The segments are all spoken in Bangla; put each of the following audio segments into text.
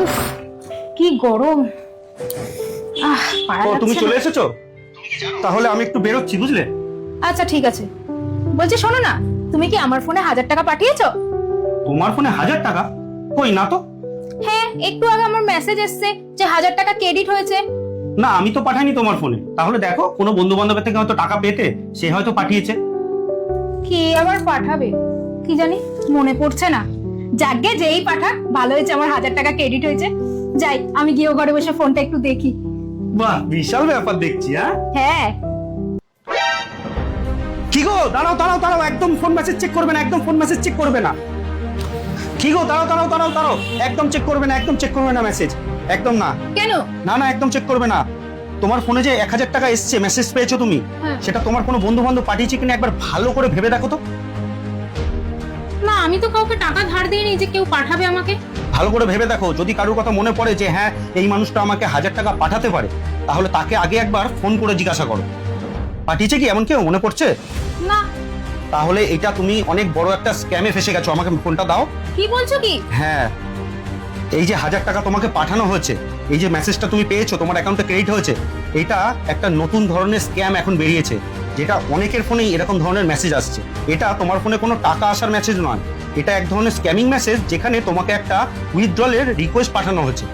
উফ, কি গরম। ও তুমি চলে এসেছো? তাহলে আমি একটু বেরোচ্ছি, বুঝলে? আচ্ছা ঠিক আছে, বলছি শোনো না, তুমি কি আমার ফোনে 1000 টাকা পাঠিয়েছো? তোমার ফোনে 1000 টাকা? কই না তো। হ্যাঁ, একটু আগে আমার মেসেজ এসেছে যে 1000 টাকা ক্রেডিট হয়েছে। না, আমি তো পাঠাইনি তোমার ফোনে। তাহলে দেখো, কোনো বন্ধু বান্ধবের থেকে হয়তো টাকা পেতে সে হয়তো পাঠিয়েছে। কে আবার পাঠাবে কি জানি, মনে পড়ছে না। যাগ্গে যেই পাঠাক, ভালো হয়েছে আমার 1000 টাকা ক্রেডিট হয়েছে। যাই, আমি গিয়ে ঘরে বসে ফোনটা একটু দেখি। বাহ, বিশাল ব্যাপার দেখছি। হ্যাঁ। কি গো, দাঁড়াও দাঁড়াও দাঁড়াও, একদম ফোন মেসেজ চেক করবে না, একদম ফোন মেসেজ চেক করবে না। কি গো, দাঁড়াও দাঁড়াও দাঁড়াও দাঁড়াও, একদম চেক করবে না, একদম চেক করবে না মেসেজ, একদম না। কেন? না না, একদম চেক করবে না। তোমার ফোনে যে 1000 টাকা এসছে, মেসেজ পেয়েছো তুমি, সেটা তোমার কোনো বন্ধু বান্ধব পাঠিয়েছে কিনা একবার ভালো করে ভেবে দেখো তো। না, আমি তো কাউকে টাকা ধার দিইনি যে কেউ পাঠাবে আমাকে। ভালো করে ভেবে দেখো, যদি কারোর কথা মনে পড়ে যে হ্যাঁ এই মানুষটা আমাকে 1000 টাকা পাঠাতে পারে, তাহলে তাকে আগে একবার ফোন করে জিজ্ঞাসা করো পাঠিয়েছে কি, এমন কেউ মনে পড়ছে? না। তাহলে এটা তুমি অনেক বড় একটা স্ক্যামে ফেসে গেছো। আমাকে ফোনটা দাও। কি বলছো কি? হ্যাঁ, এই যে 1000 টাকা তোমাকে পাঠানো হয়েছে, এই যে মেসেজটা তুমি পেয়েছো, তোমার অ্যাকাউন্টে ক্রেডিট হয়েছে, এটা একটা নতুন ধরনের স্ক্যাম এখন বেরিয়েছে, যেটা অনেকের ফোনেই এরকম ধরনের মেসেজ আসছে। এটা তোমার ফোনে কোনো টাকা আসার মেসেজ নয়, এটা এক ধরনের স্ক্যামিং মেসেজ, যেখানে তোমাকে একটা উইথড্রলের রিকোয়েস্ট পাঠানো হয়েছে।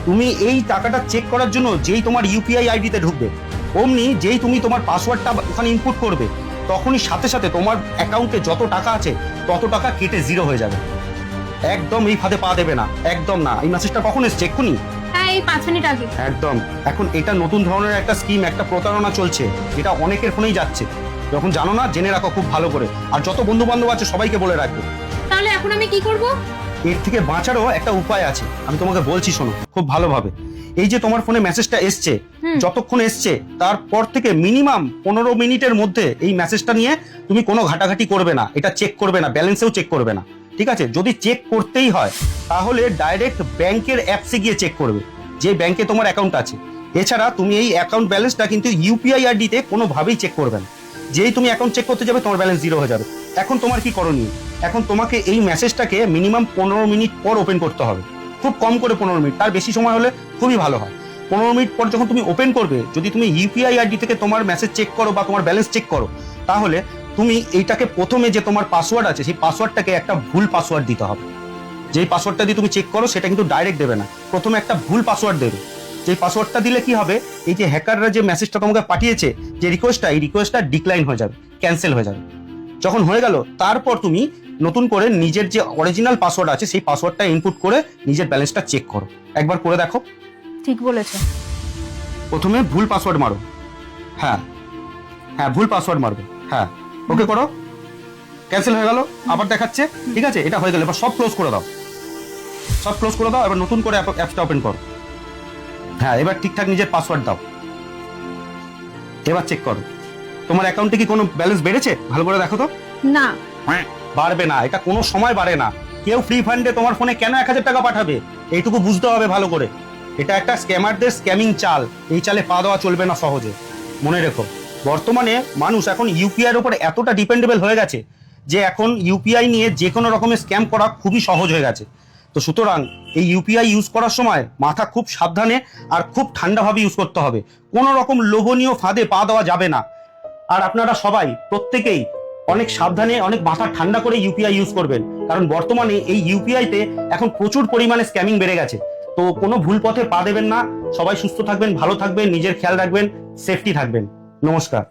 তুমি এই টাকাটা চেক করার জন্য যেই তোমার ইউপিআই আইডিতে ঢুকবে, অমনি যেই তুমি তোমার পাসওয়ার্ডটা ওখানে ইনপুট করবে, তখনই সাথে সাথে তোমার অ্যাকাউন্টে যত টাকা আছে তত টাকা কেটে জিরো হয়ে যাবে। একদম এই ফাঁদে পা দেবে না, একদম না। এই মেসেজটা কখন এসছে? এক্ষুনি? হ্যাঁ, এই 5 মিনিট আগে। একদম। এখন এটা নতুন ধরনের একটা স্কিম, একটা প্রতারণা চলছে, যেটা অনেকের ফোনেই যাচ্ছে। যখন জানো না, জেনে রাখো খুব ভালো করে, আর যত বন্ধু বান্ধব আছে সবাইকে বলে রাখবে। তাহলে এখন আমি কি করব? এর থেকে বাঁচারও একটা উপায় আছে, আমি তোমাকে বলছি, শোনো খুব ভালোভাবে। এই যে তোমার ফোনে মেসেজটা এসছে, যতক্ষণ এসছে তারপর থেকে মিনিমাম 15 মিনিটের মধ্যে এই মেসেজটা নিয়ে তুমি কোনো ঘাটাঘাটি করবে না, এটা চেক করবে না, ব্যালেন্সেও চেক করবে না, ঠিক আছে? যদি চেক করতেই হয় তাহলে ডাইরেক্ট ব্যাংকের অ্যাপসে গিয়ে চেক করবে, যে ব্যাংকে তোমার অ্যাকাউন্ট আছে। এছাড়া তুমি এই অ্যাকাউন্ট ব্যালেন্সটা কিন্তু ইউপিআই আইডিতে কোনোভাবেই চেক করবে না। যেই তুমি অ্যাকাউন্ট চেক করতে যাবে, তোমার ব্যালেন্স জিরো হয়ে যাবে। এখন তোমার কি করণীয়? এখন তোমাকে এই মেসেজটাকে মিনিমাম 15 মিনিট পর ওপেন করতে হবে, খুব কম করে 15 মিনিট, তার বেশি সময় হলে খুবই ভালো হয়। 15 মিনিট পর যখন তুমি ওপেন করবে, যদি তুমি ইউপিআই আইডি থেকে তোমার মেসেজ চেক করো বা তোমার ব্যালেন্স চেক করো, তাহলে তুমি এইটাকে প্রথমে যে তোমার পাসওয়ার্ড আছে, সেই পাসওয়ার্ডটাকে একটা ভুল পাসওয়ার্ড দিতে হবে। যেই পাসওয়ার্ডটা দিয়ে তুমি চেক করো, সেটা কিন্তু ডাইরেক্ট দেবে না, প্রথমে একটা ভুল পাসওয়ার্ড দেবে। যে পাসওয়ার্ডটা দিলে কি হবে, এই যে হ্যাকাররা যে মেসেজটা তোমাকে পাঠিয়েছে, যে রিকোয়েস্টটা, এই রিকোয়েস্টটা ডিক্লাইন হয়ে যাবে, ক্যান্সেল হয়ে যাবে। যখন হয়ে গেল, তারপর তুমি নতুন করে নিজের যে অরিজিনাল পাসওয়ার্ড আছে, সেই পাসওয়ার্ডটা ইনপুট করে নিজের ব্যালেন্সটা চেক করো। একবার করে দেখো। ঠিক বলেছো। প্রথমে ভুল পাসওয়ার্ড মারো। হ্যাঁ হ্যাঁ, ভুল পাসওয়ার্ড মারবে। হ্যাঁ, ওকে করো। ক্যান্সেল হয়ে গেল, আবার দেখাচ্ছে। ঠিক আছে, এটা হয়ে গেল। এবার সব ক্লোজ করে দাও, সব ক্লোজ করে দাও। এবার নতুন করে অ্যাপসটা ওপেন করো। হ্যাঁ, এবার ঠিকঠাক নিজের পাসওয়ার্ড দাও। এবার চেক করো তোমার অ্যাকাউন্টে কি কোনো ব্যালেন্স বেড়েছে, ভালো করে দেখো তো। না, বাড়বে না, এটা কোনো সময় বাড়ে না। কেউ ফ্রি ফান্ডে তোমার ফোনে কেন 1000 টাকা পাঠাবে, এইটুকু বুঝতে হবে ভালো করে। এটা একটা স্ক্যামারদের স্ক্যামিং চাল, এই চালে পা দেওয়া চলবে না সহজে, মনে রেখো। বর্তমানে মানুষ এখন ইউপিআই এর উপর এতটা ডিপেন্ডেবল হয়ে গেছে যে এখন ইউপিআই নিয়ে যে কোনো রকমের স্ক্যাম করা খুবই সহজ হয়ে গেছে। তো সুতরাং এই ইউপিআই ইউজ করার সময় মাথা খুব সাবধানে আর খুব ঠান্ডাভাবে ইউজ করতে হবে। কোনো রকম লোভনীয় ফাঁদে পা দেওয়া যাবে না। আর আপনারা সবাই প্রত্যেকেই অনেক সাবধানে, অনেক মাথা ঠান্ডা করে ইউপিআই ইউজ করবেন, কারণ বর্তমানে এই ইউপিআইতে এখন প্রচুর পরিমাণে স্ক্যামিং বেড়ে গেছে। তো কোনো ভুল পথে পা দেবেন না। সবাই সুস্থ থাকবেন, ভালো থাকবেন, নিজের খেয়াল রাখবেন, সেফটি থাকবেন। নমস্কার।